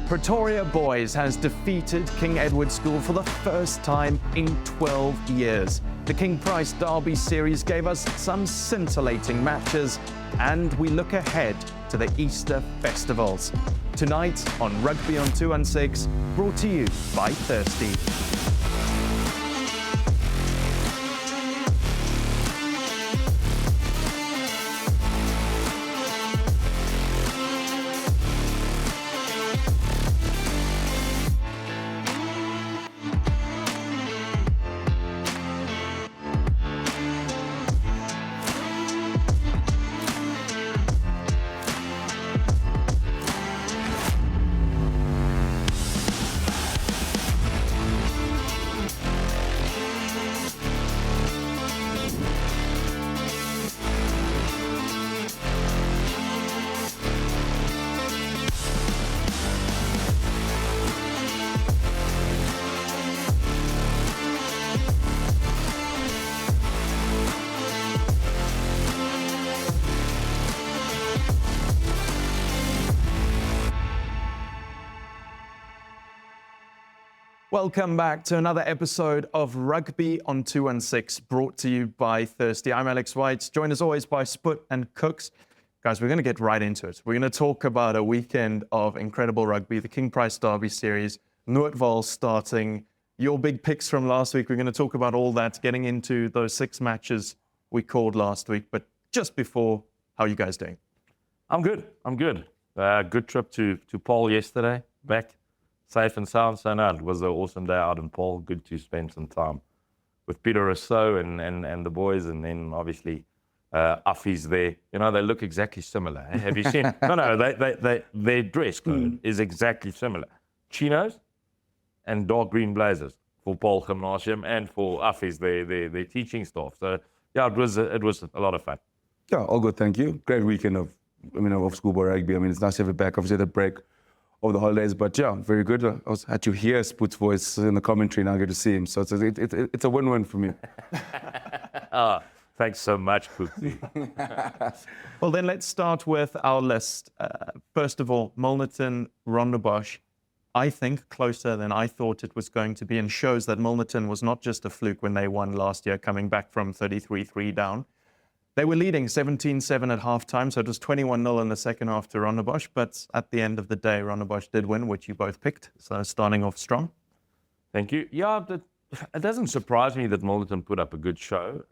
Pretoria Boys has defeated King Edward School for the first time in 12 years. The King Price Derby series gave us some scintillating matches, and we look ahead to the Easter festivals. Tonight on Rugby on 216, brought to you by Thirsty. Welcome back to another episode of Rugby on 216, brought to you by Thirsty. I'm Alex White, joined as always by Sput and Cooks. Guys, we're going to get right into it. We're going to talk about a weekend of incredible rugby, the King Price Derby series, Northwood starting, your big picks from last week. We're going to talk about all that, getting into those 6 matches we called last week. But just before, how are you guys doing? I'm good. Good trip to Paarl yesterday, back safe and sound. So no, it was an awesome day out in Paarl. Good to spend some time with Peter Rousseau and the boys, and then obviously Affies there. You know, they look exactly similar. Have you seen? No, their dress code is exactly similar. Chinos and dark green blazers for Paarl Gymnasium and for Affies, their teaching staff. So yeah, it was a lot of fun. Yeah, all good, thank you. Great weekend of schoolboy rugby. I mean, it's nice to have it back. Obviously, the break over the holidays, but yeah, very good. I had to hear Sput's voice in the commentary, now I get to see him. So it's a win-win for me. Oh, thanks so much, Cookie. Well, then let's start with our list. First of all, Milnerton, Rondebosch, I think closer than I thought it was going to be, and shows that Milnerton was not just a fluke when they won last year, coming back from 33-3 down. They were leading 17-7 at halftime, so it was 21-0 in the second half to Rondebosch. But at the end of the day, Rondebosch did win, which you both picked. So starting off strong. Thank you. Yeah, it doesn't surprise me that Milnerton put up a good show.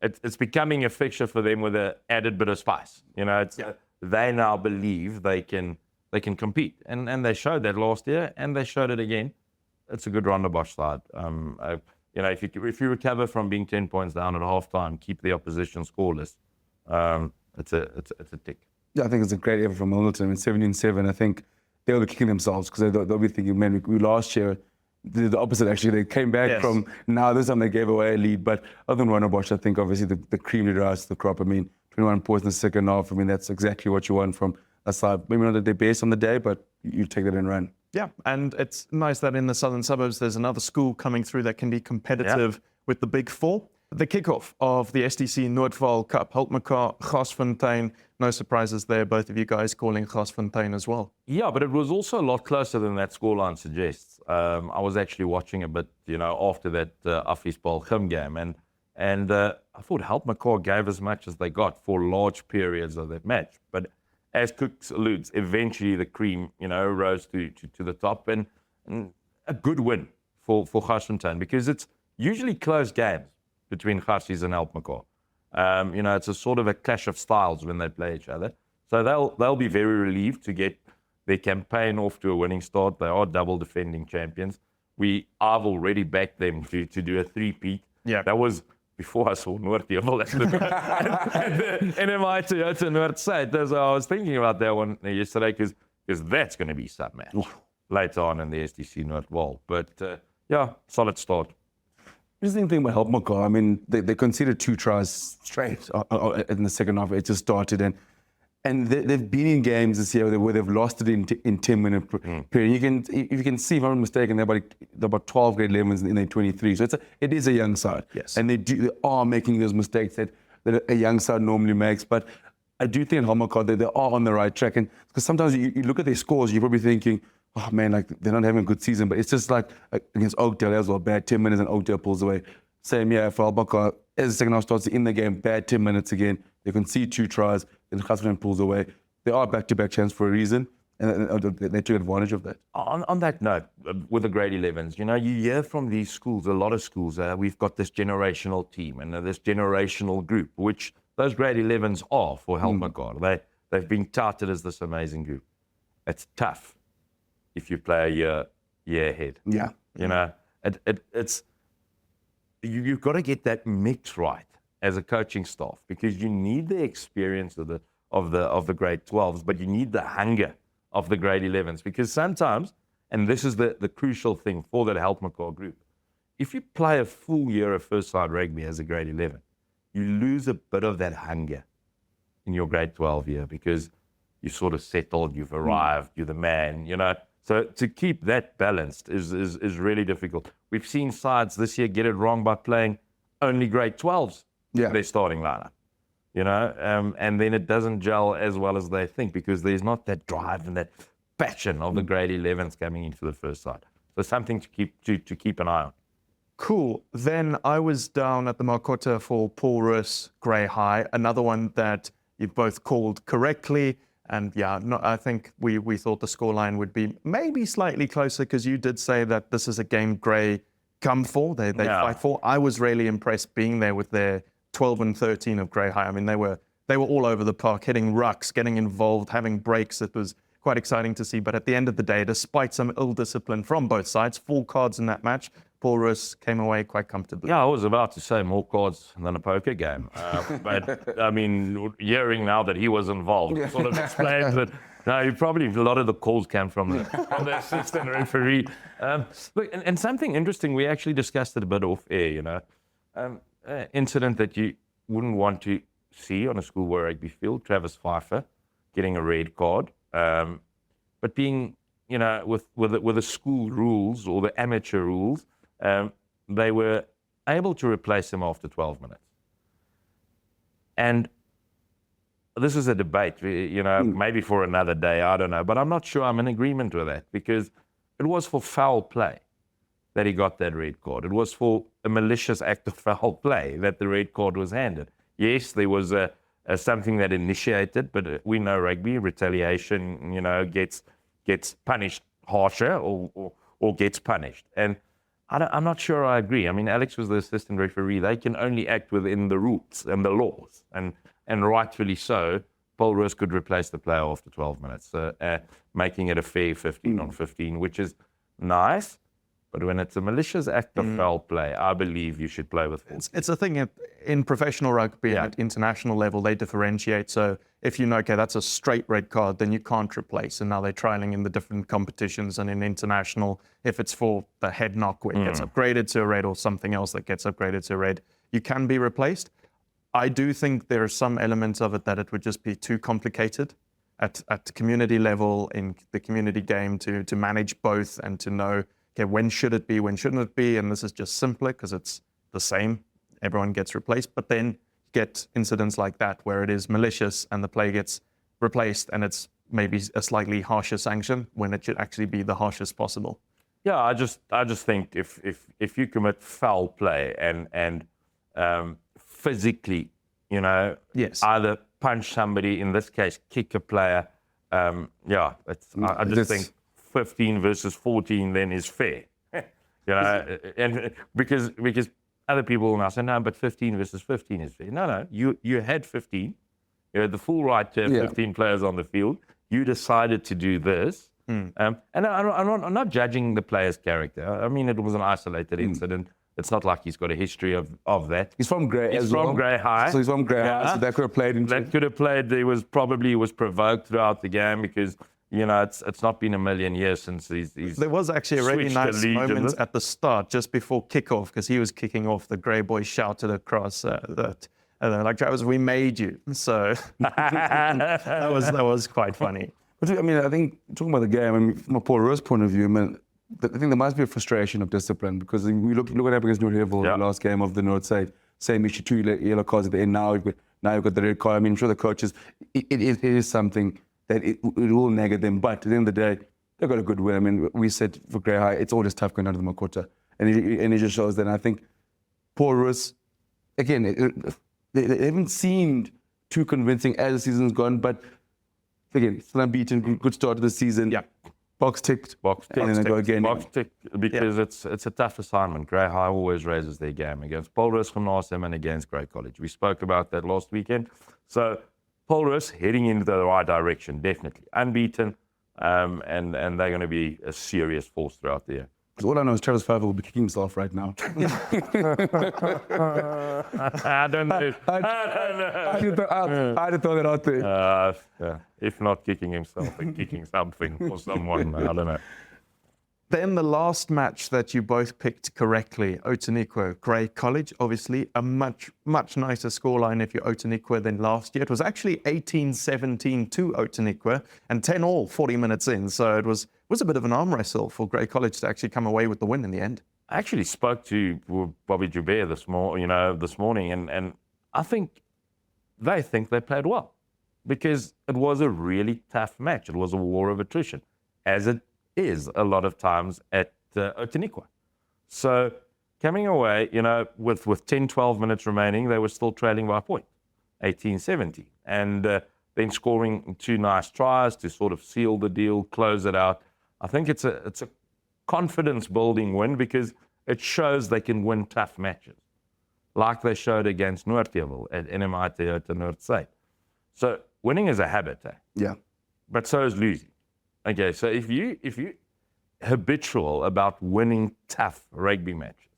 It's becoming a fixture for them with an added bit of spice. They now believe they can compete, and they showed that last year, and they showed it again. It's a good Rondebosch side. If you recover from being 10 points down at halftime, keep the opposition scoreless, it's a tick. Yeah, I think it's a great effort from Milnerton. I mean, 17-7, I think they'll be kicking themselves because they'll be thinking, man, we last year did the opposite actually. They came back from now, this time they gave away a lead. But other than Rondebosch, I think obviously the cream did rise to the crop. I mean, 21 points in the second half. I mean, that's exactly what you want from a side. Maybe not their best on the day, but you take that and run. Yeah, and it's nice that in the southern suburbs there's another school coming through that can be competitive with the big four. The kickoff of the STC Northwood Cup, Helpmekaar, Garsfontein, no surprises there, both of you guys calling Garsfontein as well. Yeah, but it was also a lot closer than that scoreline suggests. I was actually watching a bit, after that Affies Paarl Gim game, and I thought Helpmekaar gave as much as they got for large periods of that match. But as Cooks alludes, eventually the cream, rose to the top, and a good win for Garsfontein, because it's usually close games between Garsies and Helpmekaar. It's a sort of a clash of styles when they play each other. So they'll be very relieved to get their campaign off to a winning start. They are double defending champions. I've already backed them to do a 3-peat. Yeah, that was before I saw Northwood at the NMI Toyota North side. So I was thinking about that one yesterday because that's going to be some match later on in the STC Northwood. But solid start. Interesting thing about Helpmekaar, I mean, they conceded 2 tries straight in the second half. It just started, and they've been in games this year where they've lost it in 10-minute period. You can see, if I'm not mistaken, they're about 12 grade 11s in their 23. So it is a young side, yes, and they are making those mistakes that a young side normally makes. But I do think at Helpmekaar they are on the right track. And because sometimes you look at their scores, you're probably thinking, oh man, like they're not having a good season. But it's just like against Oakdale as well, bad 10 minutes and Oakdale pulls away. Same, yeah, for Helpmekaar, as the second half starts in the game, bad 10 minutes again. They concede 2 tries, then Garsfontein pulls away. They are back-to-back champs for a reason, and they took advantage of that. On that note, with the grade 11s, you hear from these schools, a lot of schools, we've got this generational team and this generational group, which those grade 11s are for Helpmekaar. They've been touted as this amazing group. It's tough if you play a year ahead. Yeah. It's you've got to get that mix right as a coaching staff, because you need the experience of the grade 12s, but you need the hunger of the grade 11s, because sometimes, and this is the crucial thing for that Helpmekaar group, if you play a full year of first-side rugby as a grade 11, you lose a bit of that hunger in your grade 12 year, because you're sort of settled, you've arrived, you're the man, So to keep that balanced is really difficult. We've seen sides this year get it wrong by playing only grade 12s in their starting lineup, and then it doesn't gel as well as they think, because there's not that drive and that passion of the grade 11s coming into the first side. So something to keep an eye on. Cool. Then I was down at the Marcotta for Paarl Roos Grey High, another one that you both called correctly. And I think we thought the scoreline would be maybe slightly closer, because you did say that this is a game Grey come for, they fight for. I was really impressed being there with their 12 and 13 of Grey High. I mean, they were all over the park, hitting rucks, getting involved, having breaks. It was quite exciting to see. But at the end of the day, despite some ill discipline from both sides, 4 cards in that match, Paarl Roos came away quite comfortably. Yeah, I was about to say more cards than a poker game. But, I mean, hearing now that he was involved sort of explains that, probably a lot of the calls came from the assistant referee. Look, and something interesting, we actually discussed it a bit off air, incident that you wouldn't want to see on a schoolboy rugby field, Travis Pfeiffer getting a red card. But being, with the school rules or the amateur rules, they were able to replace him after 12 minutes. And this is a debate, maybe for another day, I don't know. But I'm not sure I'm in agreement with that, because it was for foul play that he got that red card. It was for a malicious act of foul play that the red card was handed. Yes, there was something that initiated, but we know rugby, retaliation, gets punished harsher or gets punished. And I'm not sure I agree. I mean, Alex was the assistant referee. They can only act within the rules and the laws. And rightfully so, Paarl Roos could replace the player after 12 minutes, making it a fair 15 on 15, which is nice. But when it's a malicious act of foul play, I believe you should play with full. It's a thing in professional rugby at international level, they differentiate. So if okay, that's a straight red card, then you can't replace. And now they're trialing in the different competitions and in international, if it's for the head knock where it gets upgraded to a red or something else that gets upgraded to a red, you can be replaced. I do think there are some elements of it that it would just be too complicated at community level in the community game to manage both and to know, okay, when should it be, when shouldn't it be? And this is just simpler because it's the same. Everyone gets replaced. But then you get incidents like that where it is malicious and the player gets replaced and it's maybe a slightly harsher sanction when it should actually be the harshest possible. Yeah, I just think if you commit foul play and physically, either punch somebody, in this case, kick a player, I just think 15 versus 14 then is fair. And because other people will now say, no, but 15 versus 15 is fair. No, you had 15. You had the full right to have 15 players on the field. You decided to do this. And I'm not judging the player's character. I mean, it was an isolated incident. It's not like he's got a history of that. He's from Grey He's from Grey High. So he's from Grey High, so that could have played into That could have played. He was provoked throughout the game because, it's not been a million years since he's There was actually a really nice moment at the start, just before kickoff, because he was kicking off. The Grey boys shouted across that, like, Travis, we made you. So that was quite funny. But I mean, I think talking about the game, from a Paarl Roos point of view, I think there must be a frustration of discipline, because we look what happened against Northwood in the last game of the North side. Same issue, 2 yellow cards at the end. Now we've got Now you've got the red card. I mean, I'm sure the coaches, it is something that it will nag at them. But at the end of the day, they've got a good win. I mean, we said for Grey High, it's always tough going down to the Makota. And it just shows that. And I think poor Roos, again, they haven't seemed too convincing as the season's gone. But again, still unbeaten, good start to the season. Yeah. Box ticked. And then go again. Box ticked because it's a tough assignment. Grey High always raises their game against Paarl Gim and against Grey College. We spoke about that last weekend. So Paarl heading into the right direction, definitely. Unbeaten, and they're going to be a serious force throughout the year. Because all I know is Travis Fiver will be kicking himself right now. I don't know. I had to throw that out there. Yeah. If not kicking himself, then kicking something or someone. I don't know. Then the last match that you both picked correctly, Outeniqua, Grey College, obviously a much nicer scoreline if you're Outeniqua than last year. It was actually 18-17 to Outeniqua and 10-all 40 minutes in. So it was a bit of an arm wrestle for Grey College to actually come away with the win in the end. I actually spoke to Bobby Joubert this morning, and I think they played well because it was a really tough match. It was a war of attrition, as it is a lot of times at Outeniqua. So coming away, with 10, 12 minutes remaining, they were still trailing by a point, 18-17. And then scoring 2 nice tries to sort of seal the deal, close it out. I think it's a confidence-building win because it shows they can win tough matches, like they showed against Northwood at NMI Toyota Noordside. So winning is a habit, Yeah. But so is losing. Okay, so if you habitual about winning tough rugby matches,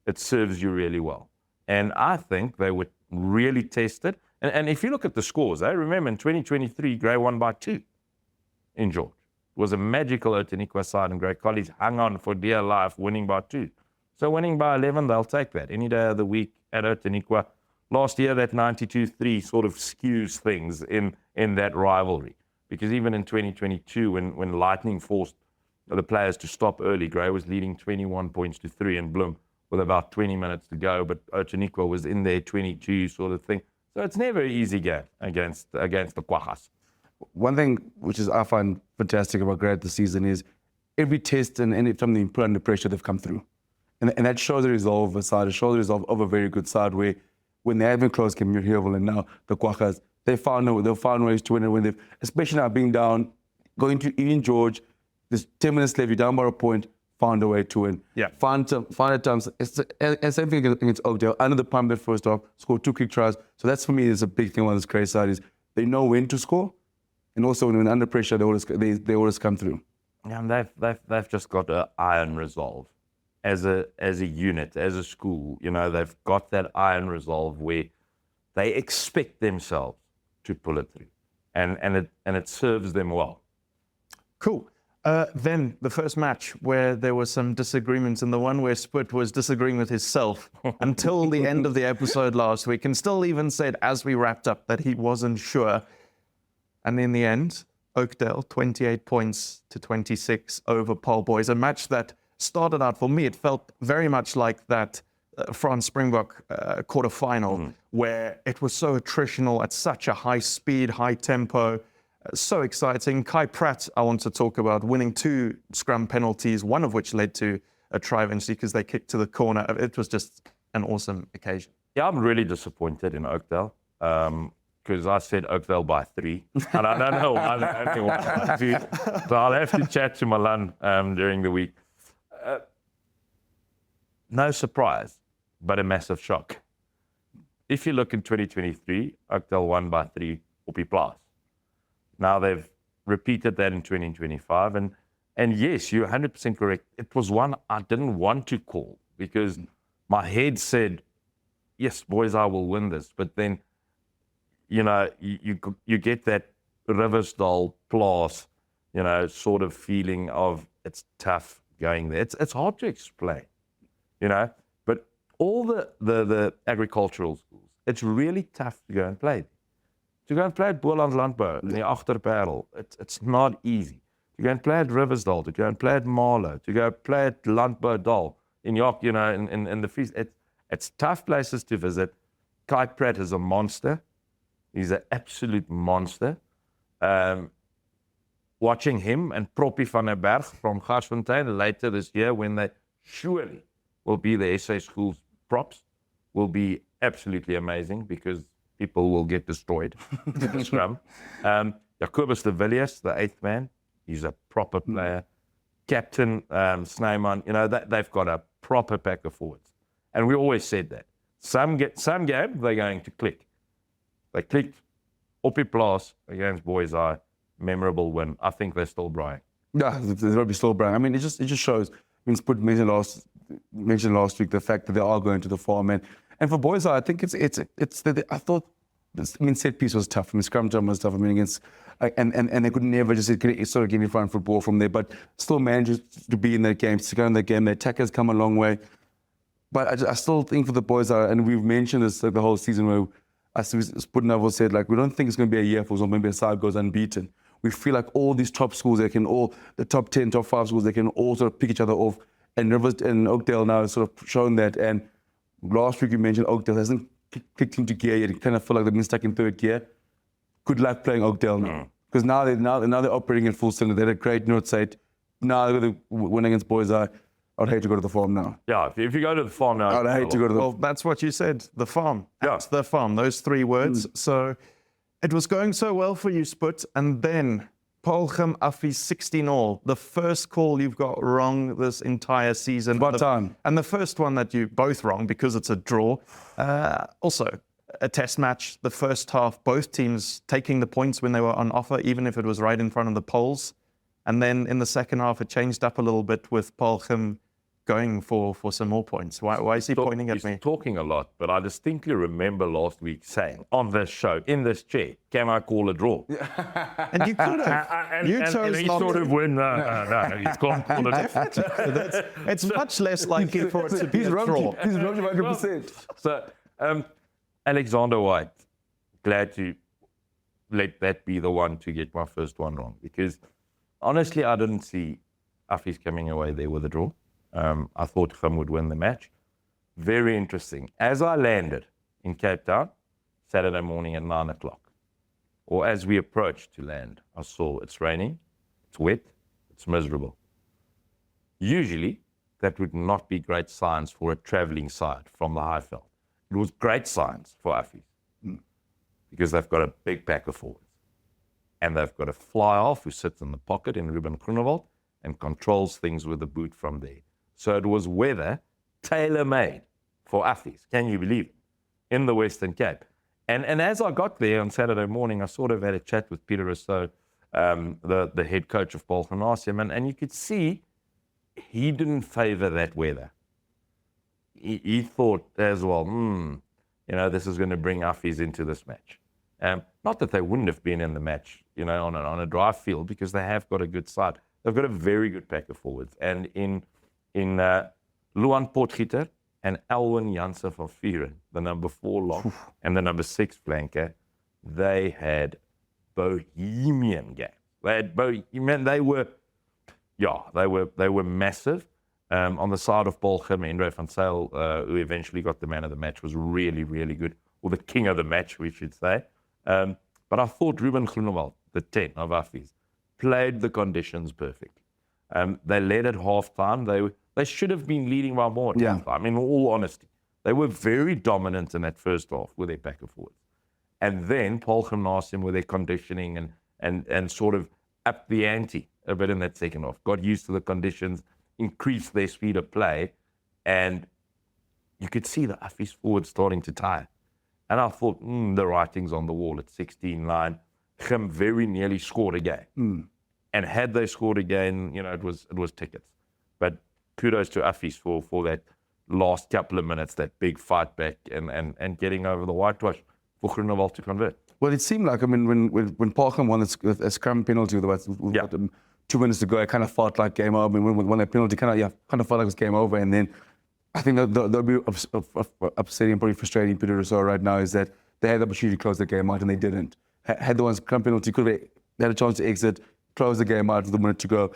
it serves you really well. And I think they were really tested. And if you look at the scores, I remember in 2023, Grey won by 2 in George. It was a magical Outeniqua side, and Grey College hung on for dear life, winning by 2. So winning by 11, they'll take that any day of the week at Outeniqua. Last year, that 92-3 sort of skews things in that rivalry. Because even in 2022, when Lightning forced the players to stop early, Grey was leading 21 points to 3 in Bloem with about 20 minutes to go, but Outeniqua was in there 22 sort of thing. So it's never an easy game against the Quaggas. One thing which is I find fantastic about Grey this season is every test and any time they put under pressure, they've come through. And that shows the resolve of a side. It shows the resolve of a very good side where when they have been close, Kim Heerville and now the Quaggas, they've found ways to win it when they've, especially now being down, going to even George, there's 10 minutes left, you're down by a point, found a way to win. Yeah. Find at times, it's same thing against Oakdale, under the pump that first off, scored 2 quick tries. So that's for me is a big thing on this Grey side is they know when to score, and also when under pressure, they always come through. Yeah, and they've just got an iron resolve as a unit, as a school. They've got that iron resolve where they expect themselves to pull it through, and it serves them well. Cool. Then the first match where there was some disagreements, and the one where Spit was disagreeing with himself until the end of the episode last week, and still even said as we wrapped up that he wasn't sure. And in the end, Oakdale 28 points to 26 over Paarl Boys, a match that started out for me. It felt very much like that France Springbok quarterfinal, where it was so attritional at such a high speed, high tempo. So exciting. Kai Pratt, I want to talk about, winning 2 scrum penalties, one of which led to a try eventually because they kicked to the corner. It was just an awesome occasion. Yeah, I'm really disappointed in Oakdale because I said Oakdale by 3, and I don't know why they only won by 2. So I'll have to chat to Milan during the week. No surprise, but a massive shock. If you look in 2023, Oakdale won by 3 Oppie Plaas. Now they've repeated that in 2025, and yes, you're 100% correct. It was one I didn't want to call because my head said, yes, boys, I will win this. But then, you get that Riversdale Plaas, sort of feeling of it's tough going there. It's hard to explain, but all the agricultural schools, it's really tough to go and play. To go and play at Boland Landbou in the Agterparel, it's not easy. To go and play at Riversdale, to go and play at Marlow, to go play at Landboudal in York, in the Feast. It's tough places to visit. Kai Pratt is a monster. He's an absolute monster. Watching him and Proppie van der Berg from Garsfontein later this year, when they surely will be the SA Schools props, will be absolutely amazing because people will get destroyed in the scrum. Jacobus de Villiers, the 8th man, he's a proper player. Captain Snyman, they've got a proper pack of forwards. And we always said that. Some game, they're going to click. They clicked op die plaas against Boys Eye. Memorable win. I think they're still Brian. Yeah, they're probably still Brian. I mean, it just shows. I mean, Spud mentioned last week the fact that they are going to the farm, and for Boys Eye, I think it's I thought. I mean, set piece was tough. I mean, scrum jump was tough. I mean, against and they could never just sort of get in front of football from there, but still managed to be in that game, to go in that game. The attack has come a long way, but I still think for the Boys Eye, and we've mentioned this like the whole season where Spud Novel said like we don't think it's going to be a year for example, maybe a side goes unbeaten. We feel like all these top schools, the top 10, top 5 schools, they can all sort of pick each other off. And Rivers and Oakdale now has sort of shown that. And last week you mentioned Oakdale hasn't kicked into gear yet. It kind of feel like they've been stuck in 3rd gear. Good luck playing Oakdale now. Because now they're operating in full cylinder. They had a great North side. Now they're going to win against Boys Eye. I'd hate to go to the farm now. Yeah, if you go to the farm now... I'd hate to go to the Well, that's what you said, the farm. Yeah. At the farm, those 3 words. So it was going so well for you, Sput, and then Paarl Gim Affies 16-all, the first call you've got wrong this entire season. What time? And the first one that you both wrong because it's a draw. Also, a test match, the first half, both teams taking the points when they were on offer, even if it was right in front of the poles. And then in the second half, it changed up a little bit with Paarl Gim going for some more points. Why is he pointing at me? He's talking a lot, but I distinctly remember last week saying on this show, in this chair, can I call a draw? And you could have. You chose and he not sort to. of went, no, he's can't call it. It's much less likely for it to be a draw. He's wrong 100%. So, Alexander White, glad to let that be the one to get my first one wrong, because honestly, I didn't see Affies coming away there with a draw. I thought Gim would win the match. Very interesting. As I landed in Cape Town, Saturday morning at 9 o'clock, or as we approached to land, I saw it's raining, it's wet, it's miserable. Usually, that would not be great signs for a travelling side from the Highveld. It was great signs for Affies because they've got a big pack of forwards. And they've got a fly-off who sits in the pocket in Ruben Groenewald and controls things with the boot from there. So it was weather tailor-made for Affies, can you believe it, in the Western Cape. And as I got there on Saturday morning, I sort of had a chat with Peter Rousseau, the head coach of Paarl Gim, and you could see he didn't favour that weather. He thought as well, this is going to bring Affies into this match. Not that they wouldn't have been in the match, on a dry field, because they have got a good side. They've got a very good pack of forwards. And in Luan Potgieter and Elwin Janssen van Vuren, the number 4 lock and the number 6 flanker, they had bohemian games. They had bohemian. They were massive. On the side of Paarl Gim, Andre van Zyl, who eventually got the man of the match, was really, really good, or the king of the match, we should say. But I thought Ruben Groenewald, the 10 of Affies, played the conditions perfect. They led at half-time. They should have been leading by more at half-time, in all honesty. They were very dominant in that first half with their pack of forwards. And then Paarl Gim with their conditioning and sort of upped the ante a bit in that second half, got used to the conditions, increased their speed of play, and you could see the Affies forwards starting to tire. And I thought, the writing's on the wall at 16-9. Gim very nearly scored again. And had they scored again, it was tickets. But kudos to Affies for that last couple of minutes, that big fight back and getting over the whitewash for Groenewald to convert. Well, it seemed like, when Paarl Gim won a scrum penalty with 2 minutes to go, it kind of felt like game over. When that penalty kind of felt like it was game over. And then I think that'll be upsetting, probably frustrating Peter Rousseau right now, is that they had the opportunity to close the game out and they didn't. Had the one scrum penalty, could have had a chance to exit, close the game out with a minute to go.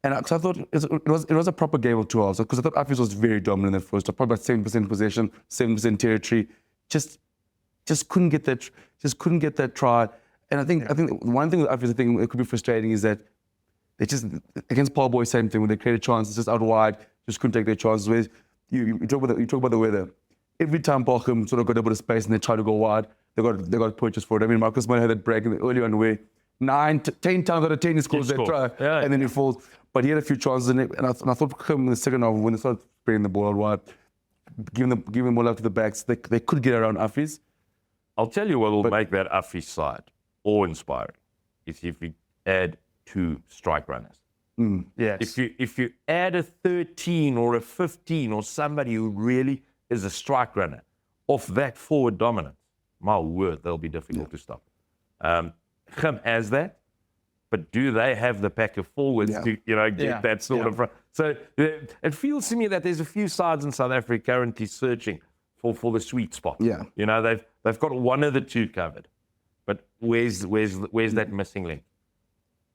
And I thought it was a proper game of 2 hours, because I thought Affies was very dominant in that first half, probably about 7% possession, 7% territory. Just just couldn't get that try. And I think one thing that I think it could be frustrating is that they just, against Paarl Boys, same thing, when they create a chance, it's just out wide, just couldn't take their chances. Whereas you talk about the weather. Every time Paarl Gim sort of got a bit of space and they tried to go wide, they got purchased for it. I mean, Marcus Miller had that break early on where 10 times out of 10 he scores that try, and then he falls. But he had a few chances in it, and I thought Gim in the second half, when they started spreading the ball out wide, giving the ball out to the backs, they could get around Affies. I'll tell you what will make that Affies side awe-inspiring is if you add 2 strike runners. Yes. If you add a 13 or a 15 or somebody who really is a strike runner off that forward dominance, my word, they'll be difficult to stop. Gim has that, but do they have the pack of forwards to get that sort of run? So it feels to me that there's a few sides in South Africa currently searching for the sweet spot. Yeah. They've got one of the 2 covered, but where's that missing link?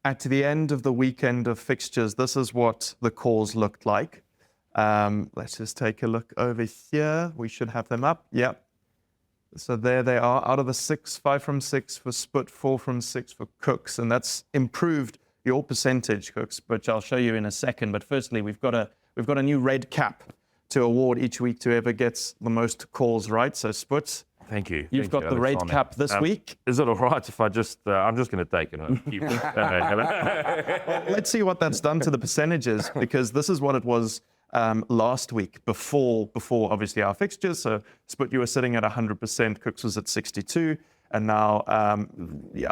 At the end of the weekend of fixtures, this is what the calls looked like. Let's just take a look over here. We should have them up. Yep. So there they are. Out of the 6, 5 from 6 for Sput, 4 from 6 for Cooks, and that's improved your percentage, Cooks, which I'll show you in a second. But firstly, we've got a new red cap to award each week to whoever gets the most calls right. So Sput, thank you. You've got the red cap this week. Is it all right if I'm just going to take it home? Let's see what that's done to the percentages, because this is what it was last week before obviously our fixtures. So Sput, you were sitting at 100%, Cooks was at 62, and now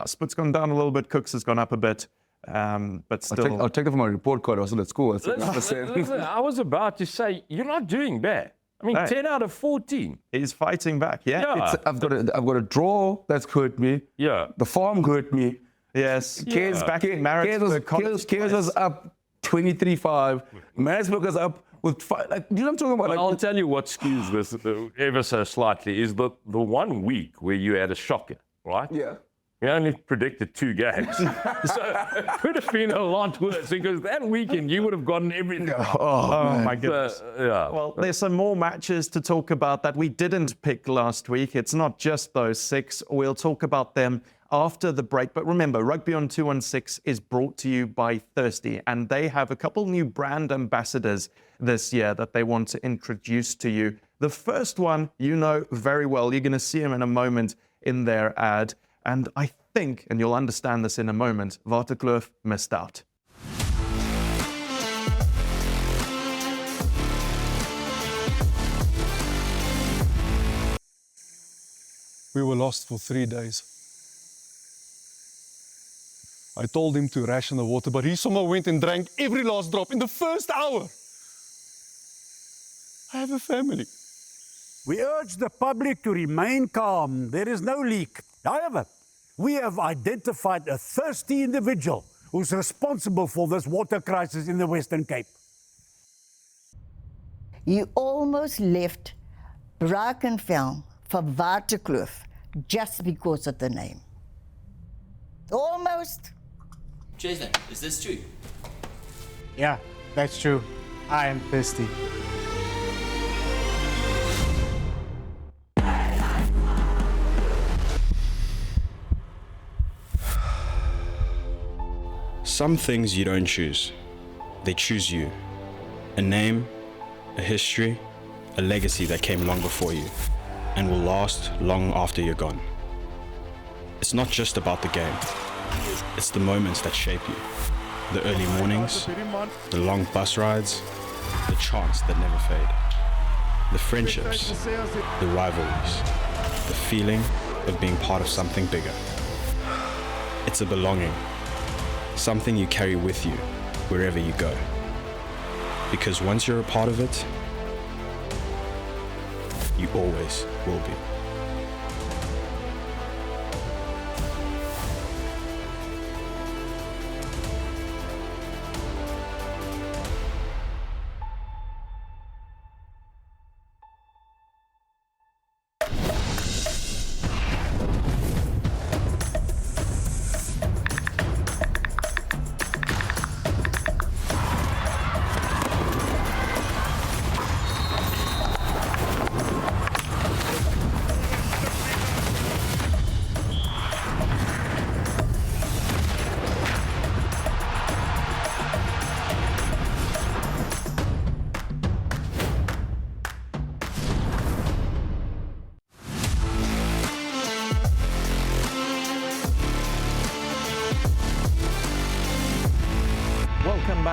Sput's gone down a little bit, Cooks has gone up a bit, but still. I'll take that from my report card. I was at school. Listen, I was about to say you're not doing bad. I mean, 10 out of 14. He's fighting back. Yeah. I've got a draw that's hurt me. Yeah. The farm hurt me. Yes. Cares was up 23-5. Maritzburg was up with 5. Like, you know what I'm talking about? I'll tell you what skews this ever so slightly is the 1 week where you had a shocker, right? Yeah. We only predicted 2 games. So it could have been a lot worse, because that weekend you would have gotten everything. Oh my goodness. Yeah. Well, there's some more matches to talk about that we didn't pick last week. It's not just those 6. We'll talk about them after the break. But remember, Rugby on 216 is brought to you by Thirsty, and they have a couple new brand ambassadors this year that they want to introduce to you. The first one, you know very well. You're going to see him in a moment in their ad. And I think, and you'll understand this in a moment, Waterkloof missed out. We were lost for 3 days. I told him to ration the water, but he somehow went and drank every last drop in the first hour. I have a family. We urge the public to remain calm. There is no leak. However, we have identified a thirsty individual who's responsible for this water crisis in the Western Cape. You almost left Brackenfell for Waterkloof just because of the name. Almost. Jason, is this true? Yeah, that's true. I am thirsty. Some things you don't choose. They choose you. A name, a history, a legacy that came long before you and will last long after you're gone. It's not just about the game. It's the moments that shape you. The early mornings, the long bus rides, the chants that never fade. The friendships, the rivalries, the feeling of being part of something bigger. It's a belonging. Something you carry with you wherever you go. Because once you're a part of it, you always will be.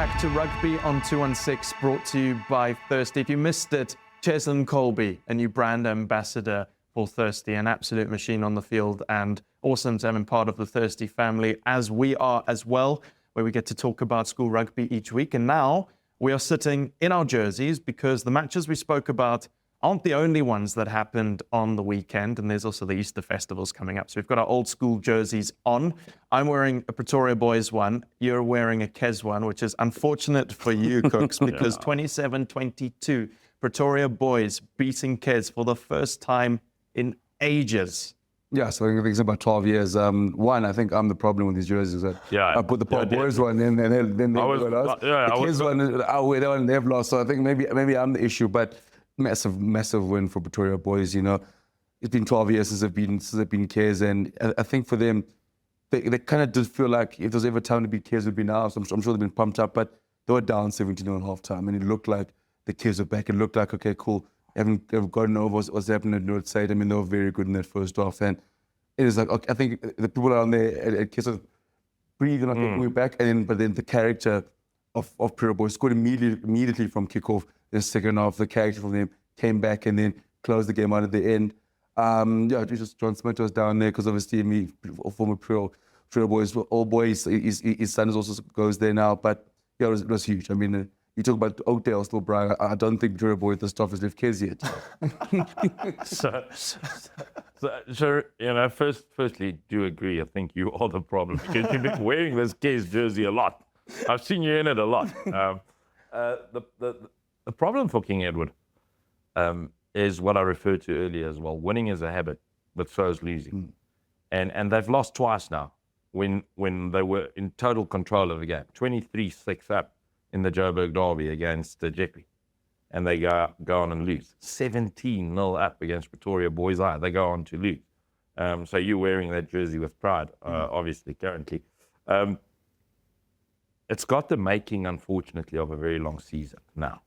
back to Rugby on 216, brought to you by Thirsty. If you missed it, Cheslin Colby, a new brand ambassador for Thirsty, an absolute machine on the field, and awesome to have him part of the Thirsty family, as we are as well, where we get to talk about school rugby each week. And now we are sitting in our jerseys because the matches we spoke about aren't the only ones that happened on the weekend, and there's also the Easter festivals coming up. So we've got our old school jerseys on. I'm wearing a Pretoria Boys one. You're wearing a Kes one, which is unfortunate for you, Cooks, because 27-22, Pretoria Boys beating Kes for the first time in ages. Yeah, so I think it's about 12 years. One, I think I'm the problem with these jerseys. I put the Paarl Boys one in, and then they lost. The Kids one, they've lost. So I think maybe I'm the issue, but massive win for Pretoria Boys. You know, it's been 12 years since they've been Kes, and I think for them, they kind of did feel like if there was ever time to beat Kes, it would be now. So I'm sure they've been pumped up, but they were down 17 at half time, and it looked like the Kes were back. It looked like, okay, cool. Haven't gotten over what's happening at Northside. I mean, they were very good in that first half, and it is like, okay, I think the people around there at Kes are breathing, we're back, but then the character of Pretoria Boys scored immediately from kickoff. The second half, the character from them came back and then closed the game out at the end. Just John Smith was down there because obviously me, former Pretoria Boys, all boys. His son also goes there now, but yeah, it was huge. I mean, you talk about Oakdale still, Brian. I don't think Pretoria Boys the stuff has left Kes yet. So you know, firstly, do agree. I think you are the problem because you've been wearing this Kes jersey a lot. I've seen you in it a lot. The problem for King Edward is what I referred to earlier as well. Winning is a habit, but so is losing. And they've lost twice now when they were in total control of the game. 23-6 up in the Joburg Derby against Jekyll. And they go on and lose. 17-0 up against Pretoria Boys. They go on to lose. So you're wearing that jersey with pride, obviously, currently. It's got the making, unfortunately, of a very long season now.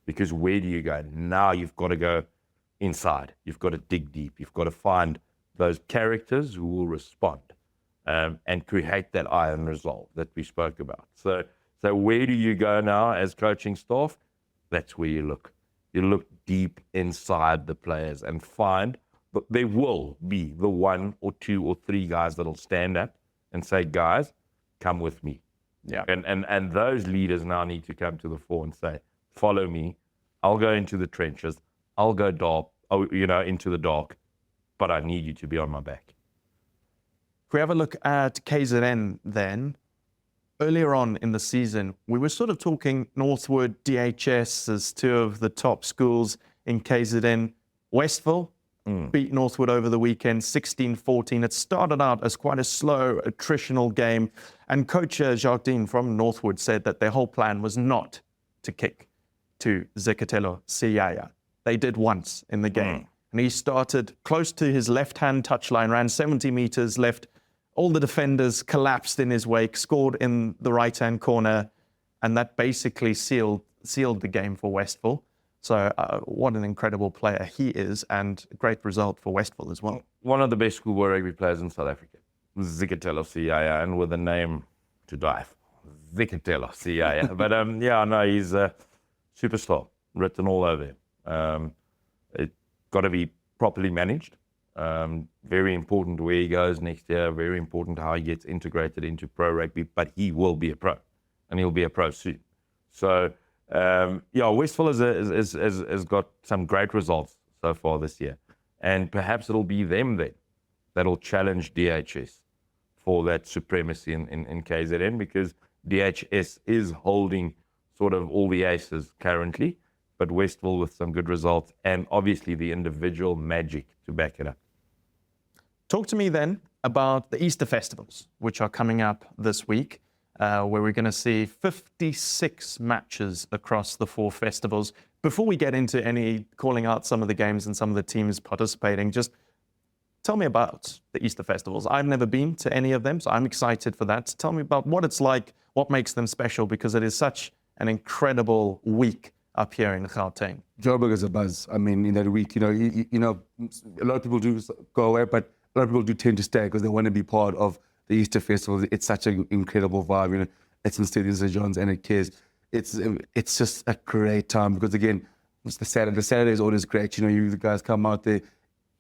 Because where do you go? Now you've got to go inside. You've got to dig deep. You've got to find those characters who will respond and create that iron resolve that we spoke about. So where do you go now as coaching staff? That's where you look. You look deep inside the players and find, but there will be the 1 or 2 or 3 guys that'll stand up and say, guys, come with me. Yeah. And those leaders now need to come to the fore and say, follow me. I'll go into the trenches. I'll go into the dark, but I need you to be on my back. If we have a look at KZN then, earlier on in the season, we were sort of talking Northwood, DHS as two of the top schools in KZN. Westville beat Northwood over the weekend, 16-14. It started out as quite a slow, attritional game. And Coach Jardine from Northwood said that their whole plan was not to kick to Zikatelo Siyaya. They did once in the game. And he started close to his left-hand touchline, ran 70 meters left. All the defenders collapsed in his wake, scored in the right-hand corner, and that basically sealed the game for Westville. So what an incredible player he is, and a great result for Westville as well. One of the best schoolboy rugby players in South Africa, Zikatelo Siyaya, and with a name to die for, Zikatelo Siyaya. But he's a superstar, written all over him. It's got to be properly managed. Very important where he goes next year. Very important how he gets integrated into pro rugby. But he will be a pro, and he'll be a pro soon. So, Westville has got some great results so far this year. And perhaps it'll be them then that'll challenge DHS for that supremacy in KZN, because DHS is holding sort of all the aces currently, but Westville with some good results and obviously the individual magic to back it up. Talk to me then about the Easter festivals, which are coming up this week, where we're going to see 56 matches across the 4 festivals. Before we get into any calling out some of the games and some of the teams participating, just tell me about the Easter festivals. I've never been to any of them, so I'm excited for that. Tell me about what it's like, what makes them special, because it is such an incredible week up here in Gauteng. Joburg is a buzz. I mean, in that week, you know, a lot of people do go away, but a lot of people do tend to stay because they want to be part of the Easter Festival. It's such an incredible vibe. You know, it's in Stadium St. John's and at Kes. it's just a great time because again, it's the Saturday. The Saturday is always great. You know, you guys come out there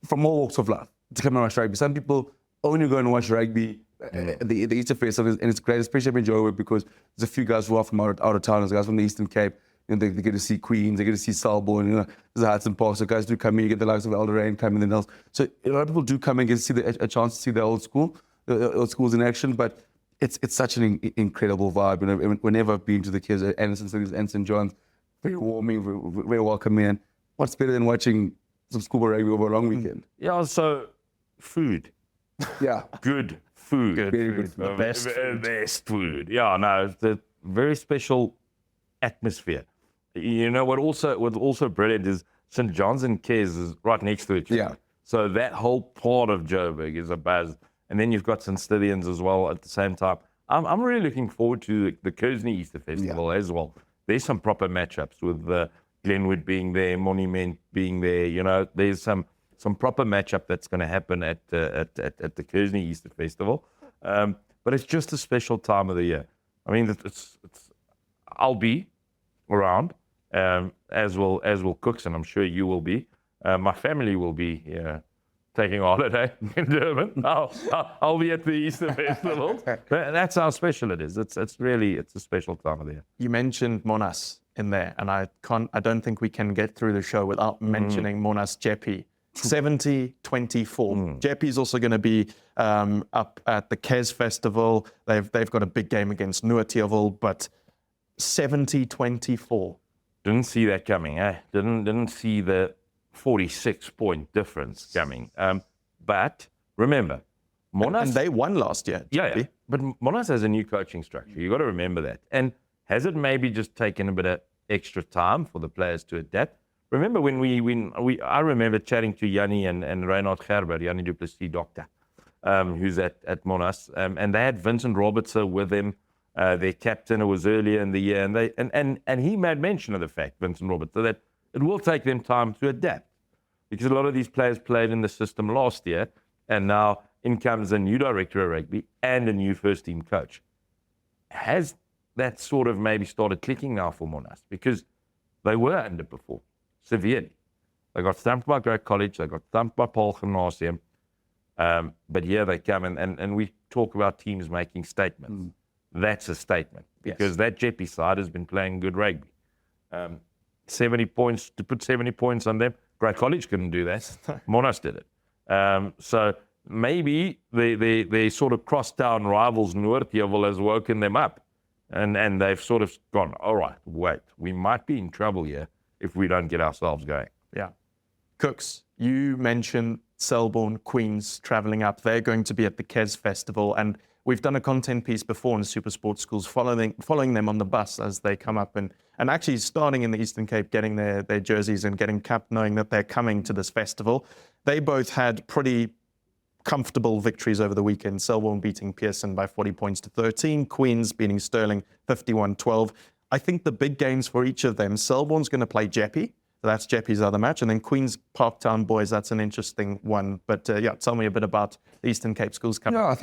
from all walks of life to come and watch rugby. Some people only go and watch rugby at the Easter Festival, and it's great, especially in Joburg because there's a few guys who are from out of town. There's guys from the Eastern Cape. You know, they get to see Queens, they get to see Selborne, you know, there's a Hudson Park. So guys do come in, you get the likes of Elderain coming in else. So a lot of people do come and get to see a chance to see the old schools in action. But it's such an incredible vibe. You know, whenever I've been to the kids at Anderson and St. John's, very warming, very welcoming. And what's better than watching some schoolboy rugby over a long weekend? Yeah, so food. Yeah. Good food. Very good food. Best food. Yeah, no, it's a very special atmosphere. You know, what's also brilliant is St. John's and Kes is right next to each other. Yeah. So that whole part of Joburg is a buzz. And then you've got St. Stithians as well at the same time. I'm really looking forward to the Kersney Easter Festival as well. There's some proper matchups with Glenwood being there, Monument being there. You know, there's some proper matchup that's going to happen at the Kersney Easter Festival. But it's just a special time of the year. I mean, I'll be around, as will Cooks, and I'm sure you will be. My family will be taking a holiday in Durban. I'll be at the Easter Festival. That's how special it is. It's a special time of the year. You mentioned Monas in there, and I don't think we can get through the show without mentioning Monas Jeppy. 70-24. Jeppy is also going to be up at the Kes Festival. They've got a big game against Northwood, but 70-24. Didn't see that coming, eh? Didn't see the 46-point difference coming. But remember, Monas... And they won last year. Yeah. But Monas has a new coaching structure. You've got to remember that. And has it maybe just taken a bit of extra time for the players to adapt? Remember I remember chatting to Yanni and Reinhard Gerber, Yanni du Plessis, doctor, who's at Monas, and they had Vincent Robertson with them, their captain. It was earlier in the year, and he made mention of the fact, Vincent Robertson, that it will take them time to adapt because a lot of these players played in the system last year, and now in comes a new director of rugby and a new first-team coach. Has that sort of maybe started clicking now for Monas? Because they were underperformed severely. They got thumped by Great College, they got thumped by Paarl Gymnasium, but here they come, and we talk about teams making statements. That's a statement, because that Jeppy side has been playing good rugby. 70 points, to put 70 points on them, Great College couldn't do that. Monas did it. So maybe they sort of crosstown rivals Northwood has woken them up, and they've sort of gone, all right, wait, we might be in trouble here if we don't get ourselves going. Yeah. Cooks, you mentioned Selborne, Queens travelling up. They're going to be at the Kes Festival, and we've done a content piece before in SuperSport schools following them on the bus as they come up and actually starting in the Eastern Cape, getting their jerseys and getting capped, knowing that they're coming to this festival. They both had pretty comfortable victories over the weekend. Selborne beating Pearson by 40 points to 13. Queens beating Stirling 51-12. I think the big games for each of them, Selborne's going to play Jeppy. So that's Jeppy's other match. And then Queens Parktown Boys, that's an interesting one. But tell me a bit about the Eastern Cape schools coming. Yeah, I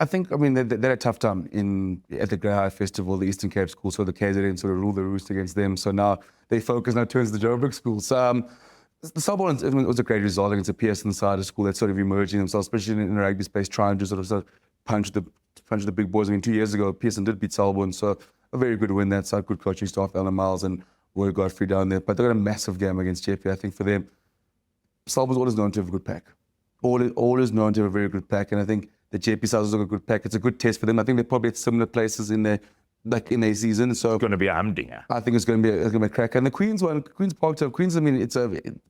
think I mean, they had a tough time at the Grey High Festival, the Eastern Cape schools, so the KZN sort of ruled the roost against them. So now their focus now turns to the Joburg schools. The Selborne was a great result against the Pearson side of school that's sort of emerging themselves, especially in the rugby space, trying to sort of punch the big boys. I mean, 2 years ago, Pearson did beat Selborne, so a very good win that side, good coaching staff, Alan Miles and Roy Godfrey down there. But they got a massive game against Jeppy. I think for them, Selborne's always known to have a good pack. Always known to have a very good pack. And I think the Jeppy side has got a good pack. It's a good test for them. I think they're probably at similar places in their season. So it's going to be a humdinger. I think it's going to be a crack. And the Queens one, Queens Parktown, Queens. I mean,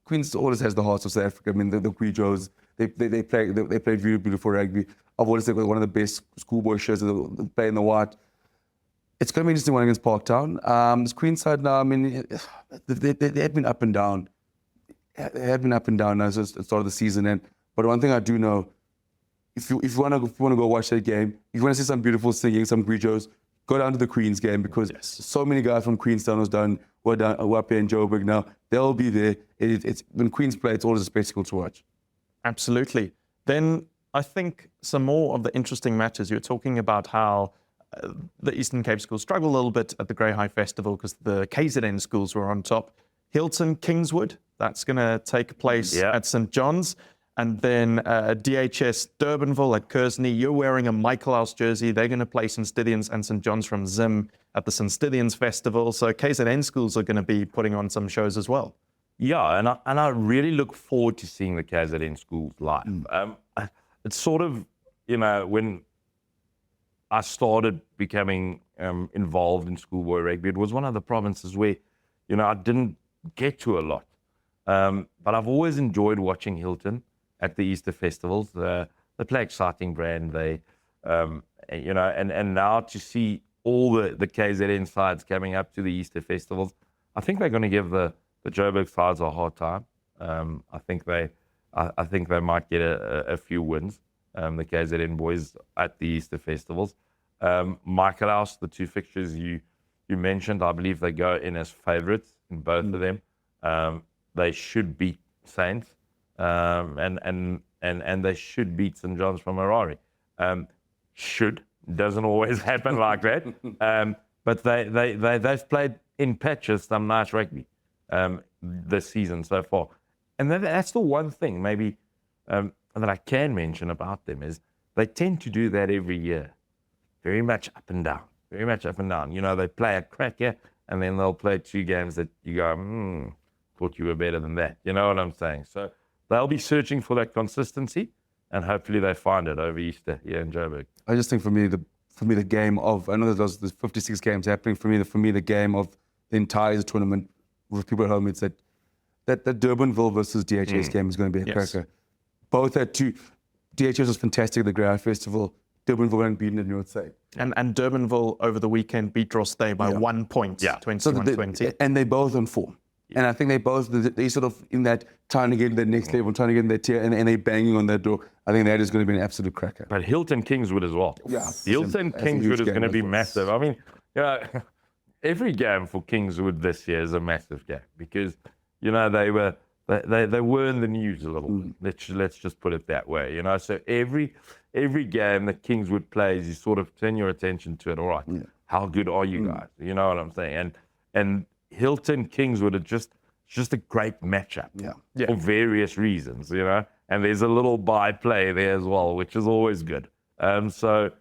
Queens always has the hearts of South Africa. I mean, the Quijos, they play really beautiful rugby. I've always said one of the best schoolboy shirts. They play in the white. It's going to be an interesting one against Parktown. This Queens side now, I mean, they have been up and down. They have been up and down now since the start of the season. But one thing I do know, if you want to go watch that game, if you want to see some beautiful singing, some Quijos, go down to the Queens game, because so many guys from Queenstown were up here in Joburg now. They'll be there. When Queens play, it's always a spectacle to watch. Absolutely. Then I think some more of the interesting matches. You're talking about how the Eastern Cape schools struggled a little bit at the Grey High Festival because the KZN schools were on top. Hilton Kingswood, that's going to take place at St. John's. And then DHS Durbanville at Kersney. You're wearing a Michael House jersey. They're going to play St. Stithians and St. John's from Zim at the St. Stithians Festival. So KZN schools are going to be putting on some shows as well. Yeah, and I really look forward to seeing the KZN schools live. It's sort of, when I started becoming involved in schoolboy rugby, it was one of the provinces where, I didn't get to a lot. But I've always enjoyed watching Hilton at the Easter festivals. They play exciting brand. They, and now to see all the KZN sides coming up to the Easter festivals, I think they're going to give the Joburg sides a hard time. I think they might get a few wins. The KZN boys at the Easter festivals. Michael House, the two fixtures you mentioned, I believe they go in as favourites in both of them. They should beat Saints, and they should beat St. John's from Harare. Doesn't always happen like that. But they've played in patches some nice rugby this season so far. And that's the one thing maybe that I can mention about them is they tend to do that every year. Very much up and down. Very much up and down. They play a cracker and then they'll play two games that you go, thought you were better than that. You know what I'm saying? So they'll be searching for that consistency, and hopefully they find it over Easter here in Joburg. I just think for me the game of, I know there's 56 games happening. For me the game of the entire tournament with people at home, it's that Durbanville versus DHS game is going to be a cracker. Both had two. DHS was fantastic at the Grey High Festival. Durbanville went beaten at North Side. And Durbanville over the weekend beat Ross-Day by 1 point, 21-20. And they both on form. Yeah. And I think they sort of in that trying to get to the next level, trying to get in that tier, and they banging on that door. I think that is going to be an absolute cracker. But Hilton Kingswood as well. Yeah. Hilton Kingswood is going to be massive. I mean, every game for Kingswood this year is a massive game because, they were in the news a little bit. Let's just put it that way. So every game that Kingswood plays, you sort of turn your attention to it. All right, how good are you guys? You know what I'm saying? And Hilton Kingswood are just a great matchup for various reasons, And there's a little by-play there as well, which is always good. So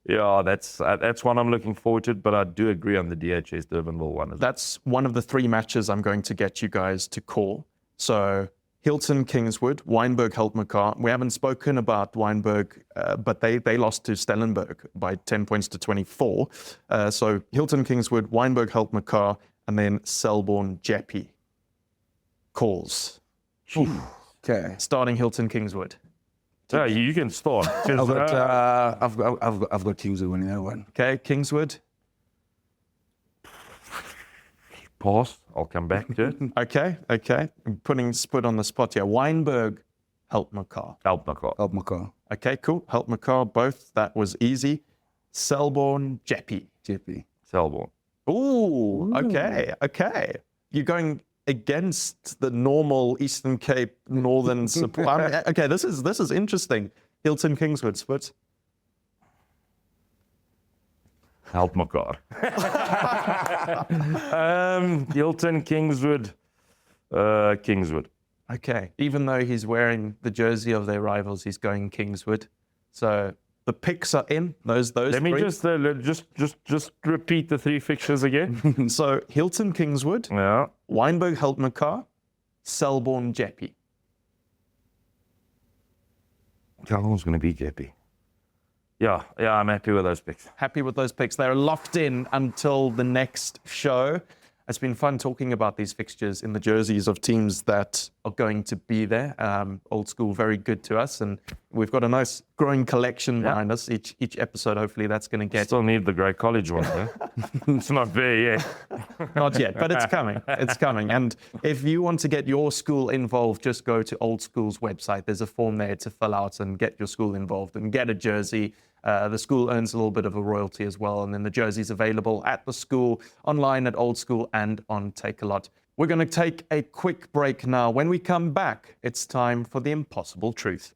that's one I'm looking forward to. But I do agree on the DHS Durbanville one. That's one of the three matches I'm going to get you guys to call. So Hilton Kingswood, Wynberg Helpmekaar. We haven't spoken about Wynberg, but they lost to Stellenberg by 10 points to 24. So Hilton Kingswood, Wynberg Helpmekaar, and then Selborne Jeppy calls. Okay. Starting Hilton Kingswood. Yeah, you can start. I've got Kingswood winning that one. Okay, Kingswood. Pass. I'll come back to it. Okay. I'm putting Spud on the spot here. Wynberg Helpmekaar. Helpmekaar. Okay, cool. Helpmekaar, both. That was easy. Selborne Jeppy. Selborne. Ooh, okay. You're going against the normal Eastern Cape Northern support. Okay, this is interesting. Hilton Kingswood, Spud. Helpmekaar. Hilton Kingswood. Kingswood. Okay. Even though he's wearing the jersey of their rivals, he's going Kingswood. So the picks are in. Those. Let me three. just repeat the three fixtures again. So Hilton Kingswood. Yeah. Wynberg Helpmekaar. Selborne Jeppy. How long's going to be Jeppy? Yeah, I'm happy with those picks. Happy with those picks. They're locked in until the next show. It's been fun talking about these fixtures in the jerseys of teams that are going to be there. Old School, very good to us. And we've got a nice growing collection behind us. Each episode, hopefully, that's going to get... Still need the Grey College one, huh? It's not there yet. Not yet, but it's coming. It's coming. And if you want to get your school involved, just go to Old School's website. There's a form there to fill out and get your school involved and get a jersey. The school earns a little bit of a royalty as well. And then the jersey's available at the school, online at Old School and on Take-A-Lot. We're going to take a quick break now. When we come back, it's time for the impossible truth.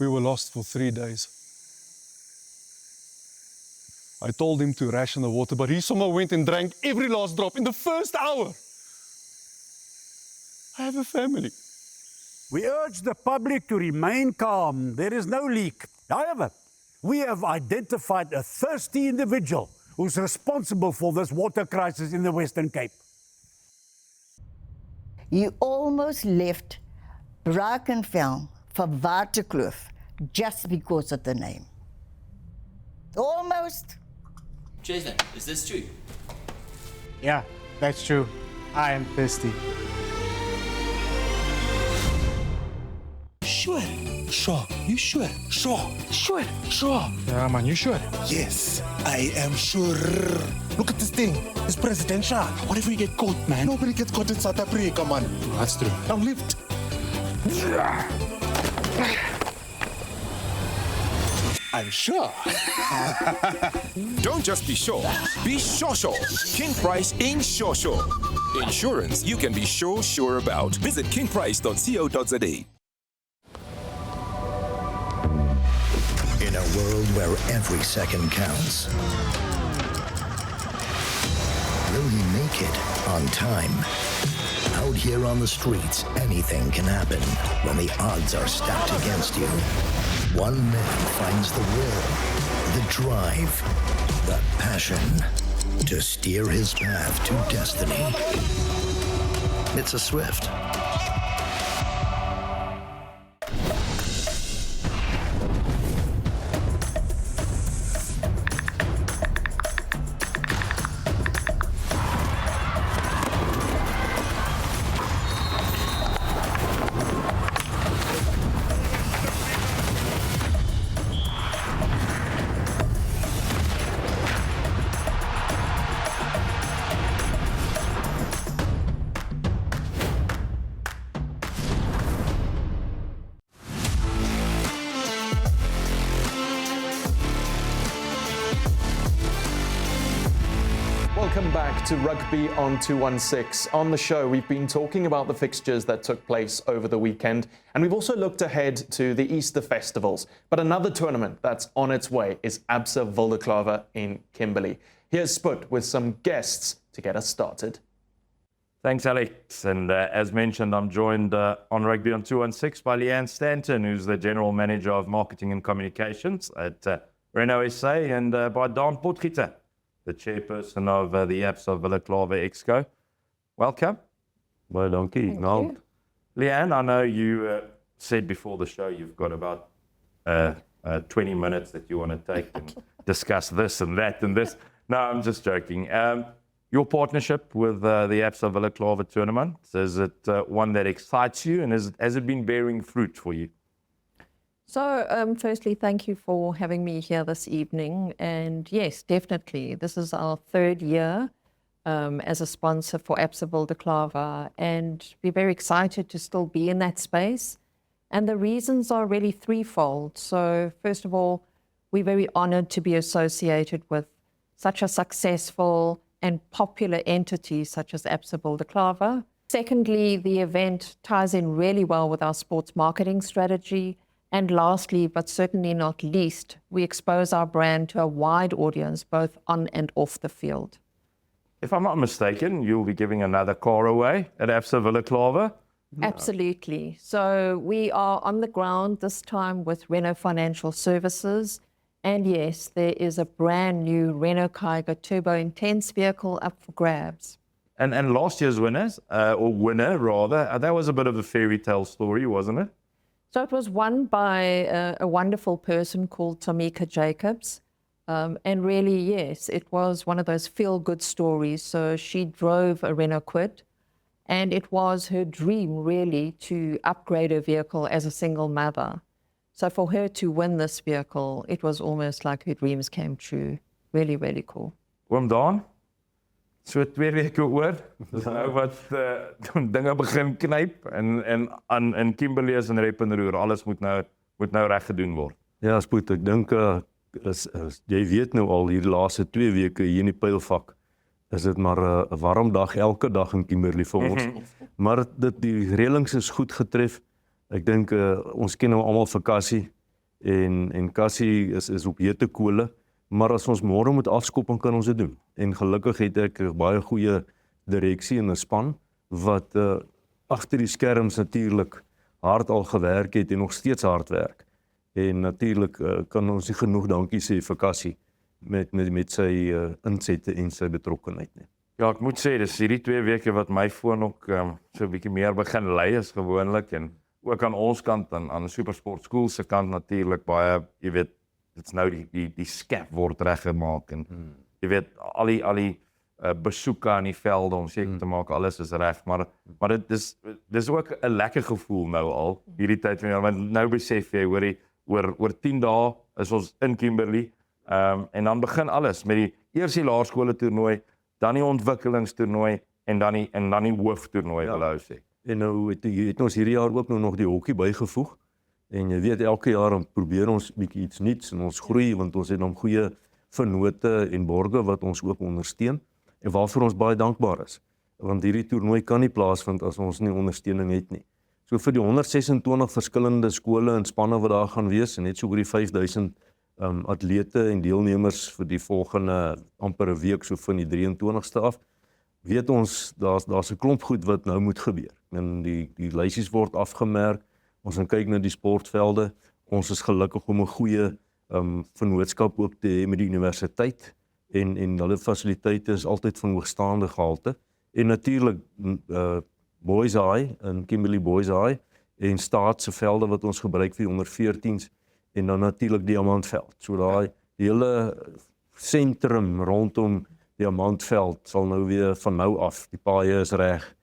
We were lost for 3 days. I told him to ration the water, but he somehow went and drank every last drop in the first hour. I have a family. We urge the public to remain calm. There is no leak. However, we have identified a thirsty individual who's responsible for this water crisis in the Western Cape. He almost left Brackenfell for Waterkloof just because of the name. Almost. Jason, is this true? Yeah, that's true. I am thirsty. Sure. Sure. You sure? Sure. Sure. Sure. Yeah, man, you sure? Yes, I am sure. Look at this thing. It's presidential. What if we get caught, man? Nobody gets caught in South Africa, man. That's true. Now lift. I'm sure. Don't just be sure. Be sure. King Price ain't sure. Insurance you can be sure about. Visit kingprice.co.za. In a world where every second counts, will he make it on time? Out here on the streets, anything can happen when the odds are stacked against you. One man finds the will, the drive, the passion to steer his path to destiny. It's a Swift. Welcome back to Rugby on 216. On the show, we've been talking about the fixtures that took place over the weekend, and we've also looked ahead to the Easter festivals. But another tournament that's on its way is Absa Wildeklawer in Kimberley. Here's Sput with some guests to get us started. Thanks, Alex. And as mentioned, I'm joined on Rugby on 216 by Leanne Stanton, who's the General Manager of Marketing and Communications at Renault SA, and by Daan Potgieter, the chairperson of the Absa Wildeklawer Exco. Welcome. Well, donkey. Now, Leanne, I know you said before the show you've got about 20 minutes that you want to take and discuss this and that and this. No, I'm just joking. Your partnership with the Absa Wildeklawer tournament, is it one that excites you, and has it been bearing fruit for you? So, firstly, thank you for having me here this evening. And yes, definitely, this is our third year as a sponsor for Absa Wildeklawer, and we're very excited to still be in that space. And the reasons are really threefold. So, first of all, we're very honored to be associated with such a successful and popular entity such as Absa Wildeklawer. Secondly, the event ties in really well with our sports marketing strategy. And lastly, but certainly not least, we expose our brand to a wide audience, both on and off the field. If I'm not mistaken, you'll be giving another car away at Absa Wildeklawer. Absolutely. So we are on the ground this time with Renault Financial Services. And yes, there is a brand new Renault Kiger Turbo Intense vehicle up for grabs. And last year's winners, or winner rather, that was a bit of a fairy tale story, wasn't it? So it was won by a wonderful person called Tamika Jacobs. And really, yes, it was one of those feel-good stories. So she drove a Renault Kwid, and it was her dream, really, to upgrade her vehicle as a single mother. So for her to win this vehicle, it was almost like her dreams came true. Really, really cool. Oom Daan, so 2 weke oor, dis nou wat dinge begin knyp en Kimberley is in rep en roer. Alles moet nou reg gedoen word. Ja, Spoed, ek dink jy weet nou al hier die laaste 2 weke hier in die pylvak is dit maar 'n warm dag elke dag in Kimberley vir ons. Maar die reëlings is goed getref. Ek dink ons ken nou almal vakansie en Cassie is op hete kole, maar as ons môre moet afskop, dan kan ons dit doen. En gelukkig het ek 'n baie goeie direksie en 'n span wat agter die skerms natuurlik hard al gewerk het en nog steeds hard werk. En natuurlik kan ons nie genoeg dankie sê vir Cassie met sy insette en sy betrokkenheid nie. Ja, ek moet sê, dis hierdie 2 weke wat my foon ook so 'n bietjie meer begin lei as gewoonlik en ook aan ons kant, aan SuperSport skool se kant natuurlik baie, jy weet, dit's nou die skep word reggemaak en jy weet, al die besoeke aan die velde om seker te maak alles is reg, maar dit dis ook 'n lekker gevoel nou al, hierdie tyd van jaar, want nou besef jy, hoorie, oor 10 dae is ons in Kimberley, en dan begin alles met die eers die laerskole toernooi, dan die ontwikkelingstoernooi en dan die hooftoernooi, wil hy sê. En nou het ons hierdie jaar ook nog die hokkie bygevoeg. En jy weet, elke jaar probeer ons bietjie iets nuuts en ons groei, want ons het dan goeie vennote en borge wat ons ook ondersteun en waarvoor ons baie dankbaar is. Want hierdie toernooi kan nie plaasvind as ons nie ondersteuning het nie. So vir die 126 verskillende skole en spanne wat daar gaan wees en net so oor die 5000 atlete en deelnemers vir die volgende amper 'n week so van die 23ste af, weet ons daar's 'n klomp goed wat nou moet gebeur. En die lysies word afgemerk. Ons gaan kyk na die sportvelde. Ons is gelukkig om 'n goeie vennootskap ook te hê met die universiteit en hulle fasiliteite is altyd van hoogstaande gehalte. En natuurlik Boys High en Kimberley Boys High en staatse velde wat ons gebruik vir onder 14s en dan natuurlik Diamantveld. So daai hele sentrum rondom Diamantveld sal nou weer van nou af, die paaie is reg.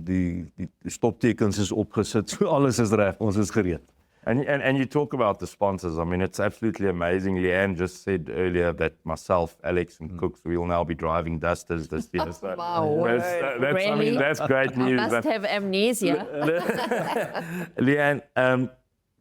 Die stoptekens is opgesit, so alles is reg, ons is gereed. And you talk about the sponsors. I mean, it's absolutely amazing. Leanne just said earlier that myself, Alex, and Cooks will now be driving Dusters this year. So Wow. that's, I mean, that's great I news. must have amnesia. Leanne,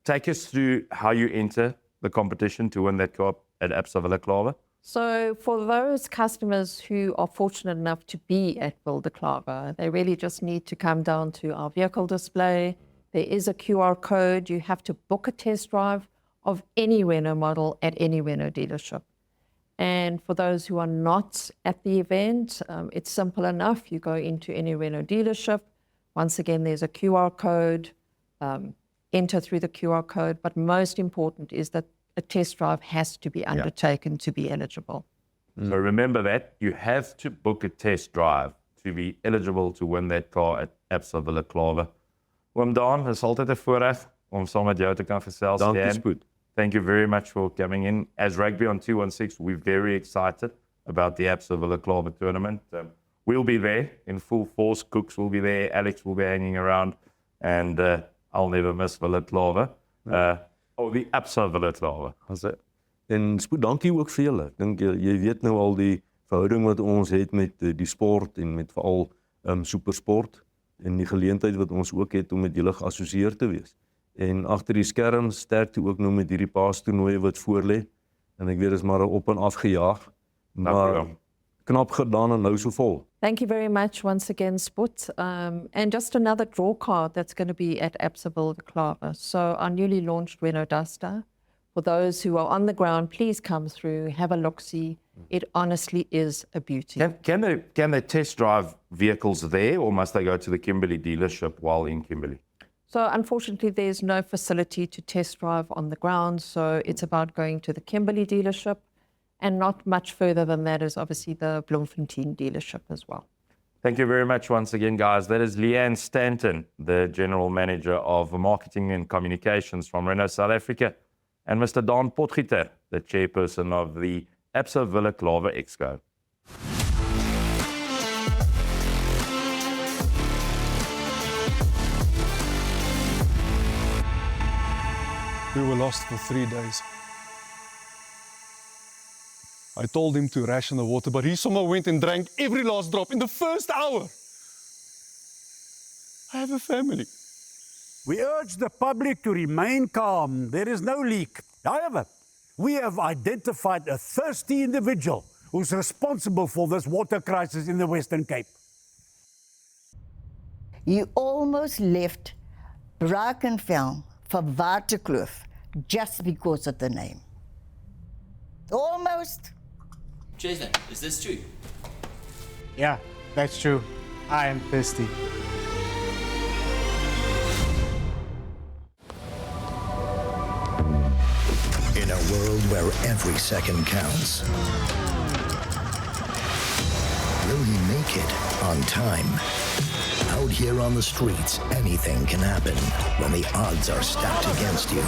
take us through how you enter the competition to win that cup at Absa Wildeklawer. So for those customers who are fortunate enough to be at Wildeklawer, they really just need to come down to our vehicle display. There is a QR code. You have to book a test drive of any Renault model at any Renault dealership. And for those who are not at the event, it's simple enough. You go into any Renault dealership. Once again, there's a QR code. Enter through the QR code. But most important is that a test drive has to be undertaken to be eligible. So remember that. You have to book a test drive to be eligible to win that car at Absa Wildeklawer. Oom Daan, is altyd 'n voorreg om saam met jou te kan gesels. Dankie, Spoed. Thank you very much for coming in. As Rugby on 216, we're very excited about the Absa Wildeklawer tournament. We'll be there in full force. Cooks will be there. Alex will be hanging around. And I'll never miss Wildeklawer. The Absa Wildeklawer. En Spoed, dankie ook vir julle. Ek dink jy weet nou al die verhouding wat ons het met die sport en met veral SuperSport en die geleentheid wat ons ook het om met julle geassosieer te wees. En agter die skerms sterkte ook nou met hierdie paastoernooie wat voorlê. En ek weet dit is maar op en af gejaag. Maar knap gedaan en nou so vol. Thank you very much once again, Sput. And just another draw card that's going to be at Absa Wildeklawer. So our newly launched Renault Duster. For those who are on the ground, please come through, have a look-see. It honestly is a beauty. Can they test drive vehicles there, or must they go to the Kimberley dealership while in Kimberley? So unfortunately, there's no facility to test drive on the ground. So it's about going to the Kimberley dealership. And not much further than that is obviously the Bloemfontein dealership as well. Thank you very much once again, guys. That is Leanne Stanton, the General Manager of Marketing and Communications from Renault South Africa, and Mr. Daan Potgieter, the Chairperson of the Absa Wildeklawer Exco. We were lost for 3 days. I told him to ration the water, but he somehow went and drank every last drop in the first hour. I have a family. We urge the public to remain calm. There is no leak. However, we have identified a thirsty individual who's responsible for this water crisis in the Western Cape. You almost left Brackenfell for Waterkloof just because of the name. Almost. Jason, is this true? Yeah, that's true. I am thirsty. In a world where every second counts, will he make it on time? Out here on the streets, anything can happen when the odds are stacked against you.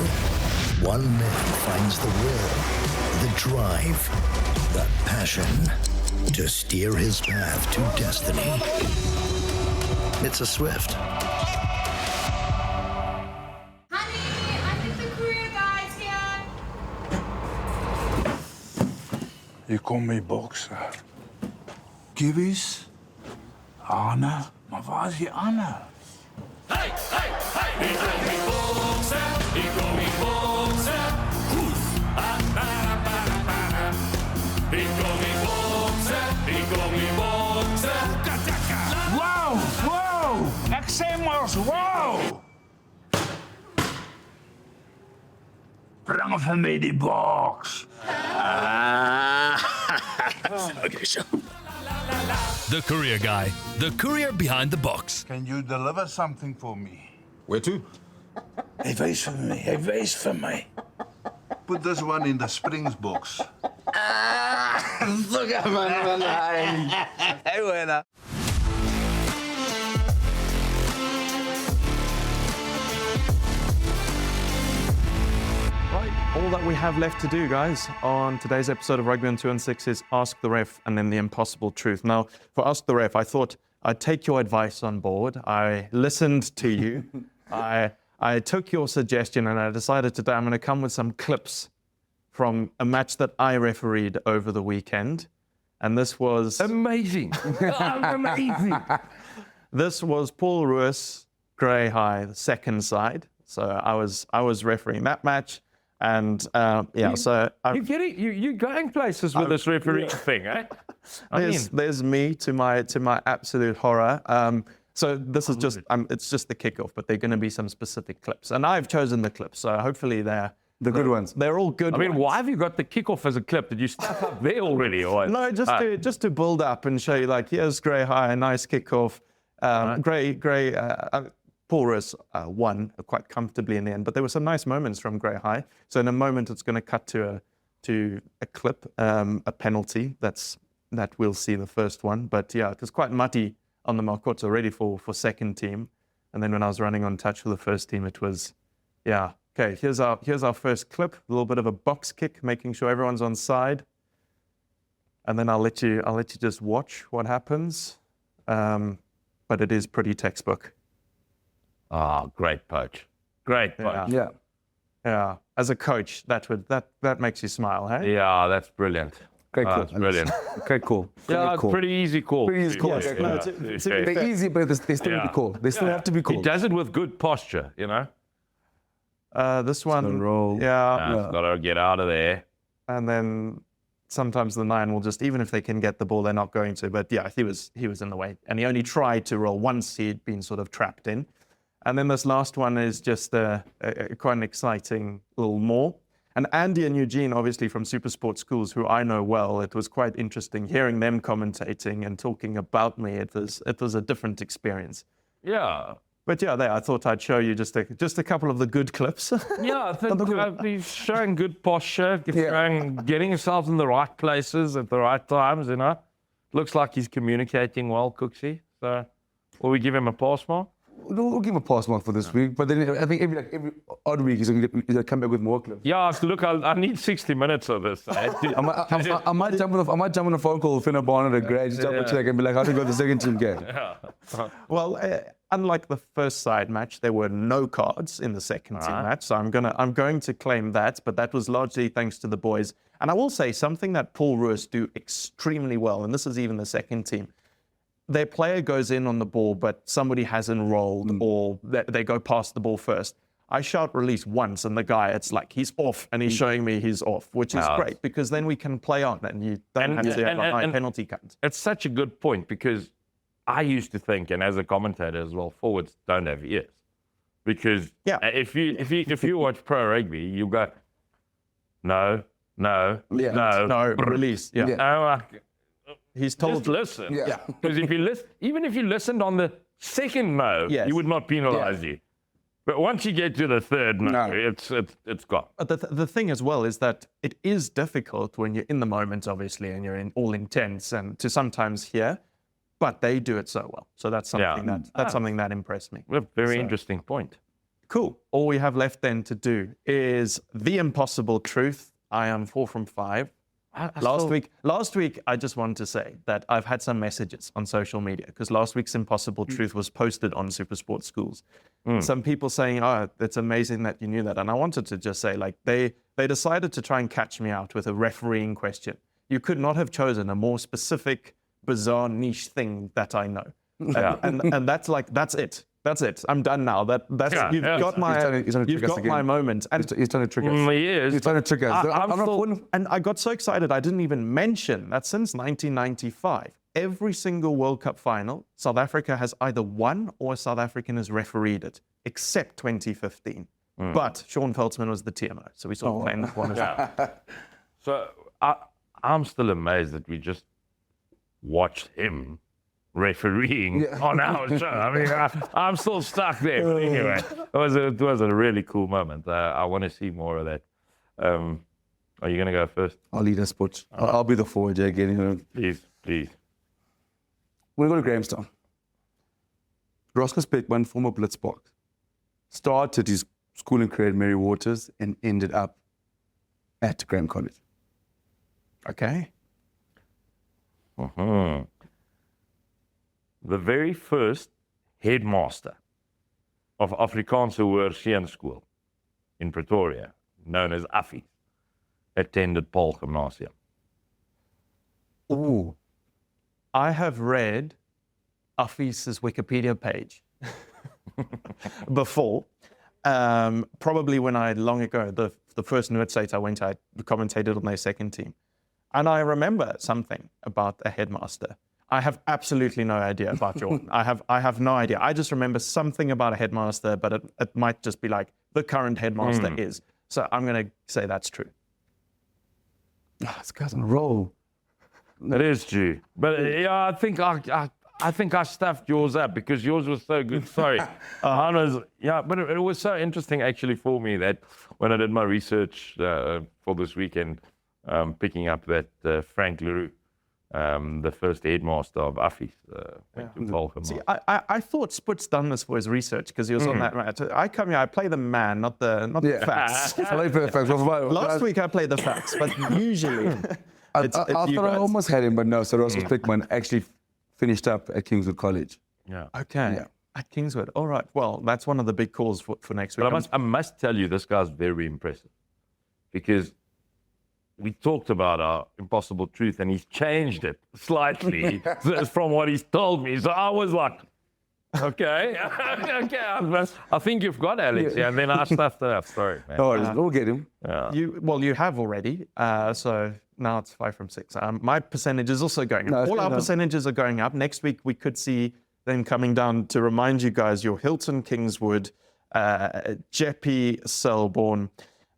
One man finds the will, the drive, the passion to steer his path to destiny. It's a Swift. Hier kom my bokser. Kibbies? Anne? Maar waar is die Anne? Hey, hey, hey! Ik kom niet boksen, ik kom niet boksen. Goed. Ik kom niet boksen, ik kom niet boksen. Wow, wow! Ek sê mos, wow! Bring vir my die boks. Okay, so. The Courier Guy, the courier behind the box. Can you deliver something for me? Where to? Hy wys vir my, hy wys vir my. Put this one in the Springs box. Look at man. Hey, winner. Right, all that we have left to do, guys, on today's episode of Rugby on 2 and 6 is Ask the Ref and then the impossible truth. Now, for Ask the Ref, I thought I'd take your advice on board. I listened to you. I took your suggestion and I decided today I'm going to come with some clips from a match that I refereed over the weekend. And this was... Amazing. Amazing. This was Paarl Roos, Grey High, the second side. So I was refereing that match. And you're going places with this refereeing thing, eh? There's me to my absolute horror. So this is just it's just the kickoff, but there are going to be some specific clips, and I've chosen the clips. So hopefully they're the good ones. They're all good. I mean, ones. Why have you got the kickoff as a clip? Did you stuff up there already, or what? No, just to build up and show you, like, here's Grey High, a nice kickoff. Paarl Roos won quite comfortably in the end, but there were some nice moments from Grey High. So in a moment, it's going to cut to a clip, a penalty. That we'll see the first one. But yeah, it was quite muddy on the Marcotte already for second team. And then when I was running on touch for the first team, it was, yeah. Okay, here's our first clip. A little bit of a box kick, making sure everyone's on side. And then I'll let you just watch what happens. But it is pretty textbook. Oh, great poach. Great poach. Yeah. As a coach, that makes you smile, hey? Yeah, that's brilliant. Great call. That's brilliant. Great call. Yeah, it's pretty easy call. Pretty easy call. Yes. They're easy, but they still have to be called. They still have to be called. He does it with good posture, you know? This one, roll. Got to get out of there. And then sometimes the 9 will just, even if they can get the ball, they're not going to. But yeah, he was in the way. And he only tried to roll once he'd been sort of trapped in. And then this last one is just quite an exciting little more. And Andy and Eugene, obviously from SuperSport schools, who I know well, it was quite interesting hearing them commentating and talking about me. It was a different experience. Yeah. But yeah, I thought I'd show you just a couple of the good clips. Yeah, I think he's showing good posture, getting himself in the right places at the right times, you know. Looks like he's communicating well, Cooksey. So will we give him a pass mark? We'll give him a pass mark for this week, but then I think every odd week he's going to come back with more clips. Yeah, look, I need 60 minutes of this. I might jump on a phone call with Finna Barnett at Grey, just double check and be like, how to go to the second team game. Yeah. Well, unlike the first side match, there were no cards in the second team match, so I'm going to claim that, but that was largely thanks to the boys. And I will say something that Paarl Roos do extremely well, and this is even the second team. Their player goes in on the ball, but somebody hasn't rolled or they go past the ball first. I shout release once and the guy, it's like he's off and he's showing me he's off, which is great because then we can play on and you don't have to have a high penalty count. It's such a good point because I used to think, and as a commentator as well, forwards don't have ears. Because if you watch pro rugby, you go, no, release. Yeah. I'm like, he's told. Just listen. Because if you listen, even if you listened on the second no, he would not penalise you. But once you get to the third no, it's gone. But the thing as well is that it is difficult when you're in the moment, obviously, and you're in all intense and to sometimes hear, but they do it so well. So that's something something that impressed me. Very interesting point. Cool. All we have left then to do is the impossible truth. I am 4 from 5. Last week, I just wanted to say that I've had some messages on social media because last week's impossible truth was posted on SuperSport Schools. Some people saying, "Oh, it's amazing that you knew that," and I wanted to just say, like, they decided to try and catch me out with a refereeing question. You could not have chosen a more specific, bizarre, niche thing that I know, and that's it. That's it. I'm done now. You've got my moment. And he's trying to trick us. He is. He's trying to trick us. And I got so excited, I didn't even mention that since 1995, every single World Cup final, South Africa has either won or a South African has refereed it, except 2015. But Sean Veldsman was the TMO, so we sort of playing that one as well. So I'm still amazed that we just watched him refereeing on our show. I mean, I'm still stuck there. But anyway, it was a really cool moment. I want to see more of that. Are you going to go first? I'll lead us, Butch. I'll be the forward again. Please. We're going to go to Grahamstown. Roscoe Speckman, former Blitzbok, started his schooling career at Mary Waters and ended up at Graham College. Okay. The very first headmaster of Afrikaanse Hoërseun School in Pretoria, known as Affies, attended Paarl Gymnasium. Ooh. I have read Affies' Wikipedia page before. Probably when long ago, the first Noordstate I went, I commentated on their second team. And I remember something about a headmaster. I have absolutely no idea about Jordan. I have no idea. I just remember something about a headmaster, but it might just be like the current headmaster is. So I'm going to say that's true. This guy's on a roll. It is true. But I think I stuffed yours up because yours was so good. Sorry. But it was so interesting actually for me that when I did my research for this weekend, picking up that Frank Leroux, the first headmaster of Affies, went to Paarl Gim. See, I thought Sput's done this for his research because he was on that match. I come here, I play the man, not the facts. I play the facts. Last week I played the facts, but usually I thought I almost had him, but no. So Roscoe Speckman actually finished up at Kingswood College. Yeah. Okay. Yeah. At Kingswood. All right. Well, that's one of the big calls for next week. But I must tell you, this guy's very impressive because we talked about our impossible truth and he's changed it slightly from what he's told me. So I was like, okay, I think you've got Alex. Yeah, and then I stuffed it up. Sorry, man. We'll get him. Yeah. You have already. So now it's 5 from 6. My percentage is also going up. All our percentages are going up. Next week we could see them coming down to remind you guys your Hilton Kingswood, Jeppe Selborne,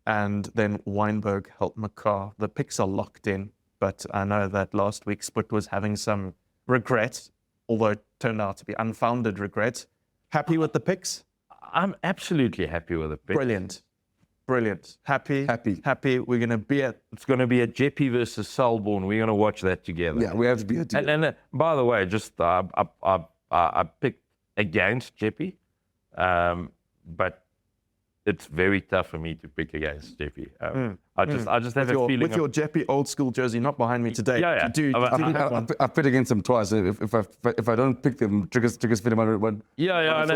and then Wynberg Helpmekaar. The picks are locked in, but I know that last week Sput was having some regret, although it turned out to be unfounded regret. Happy with the picks? I'm absolutely happy with the picks. Brilliant. Happy. We're going to be at... It's going to be a Jeppe versus Selborne. We're going to watch that together. Yeah, we have to be a team. And by the way, just I picked against Jeppe, but it's very tough for me to pick against Jeppe. I just have a feeling... With your Jeppe old school jersey not behind me today. Yeah. I've played against them twice. If I don't pick them, triggers fit him under one. Yeah. And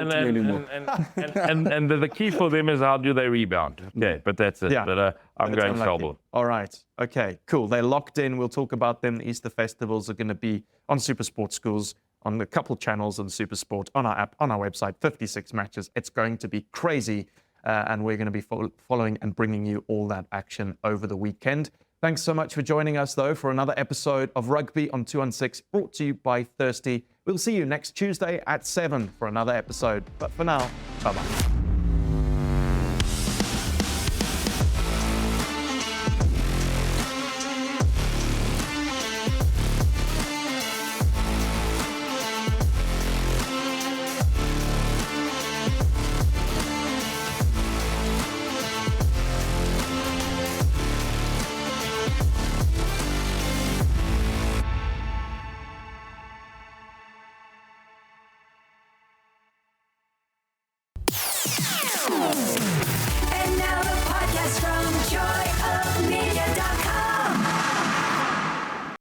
the key for them is how do they rebound. Okay, but that's it. Yeah. But I'm going Selborne. All right. Okay, cool. They're locked in. We'll talk about them. The Easter festivals are going to be on SuperSport Schools, on a couple channels on SuperSport, on our app, on our website, 56 matches. It's going to be crazy. And we're going to be following and bringing you all that action over the weekend. Thanks so much for joining us, though, for another episode of Rugby on 216, brought to you by Thirsty. We'll see you next Tuesday at 7 for another episode. But for now, bye-bye.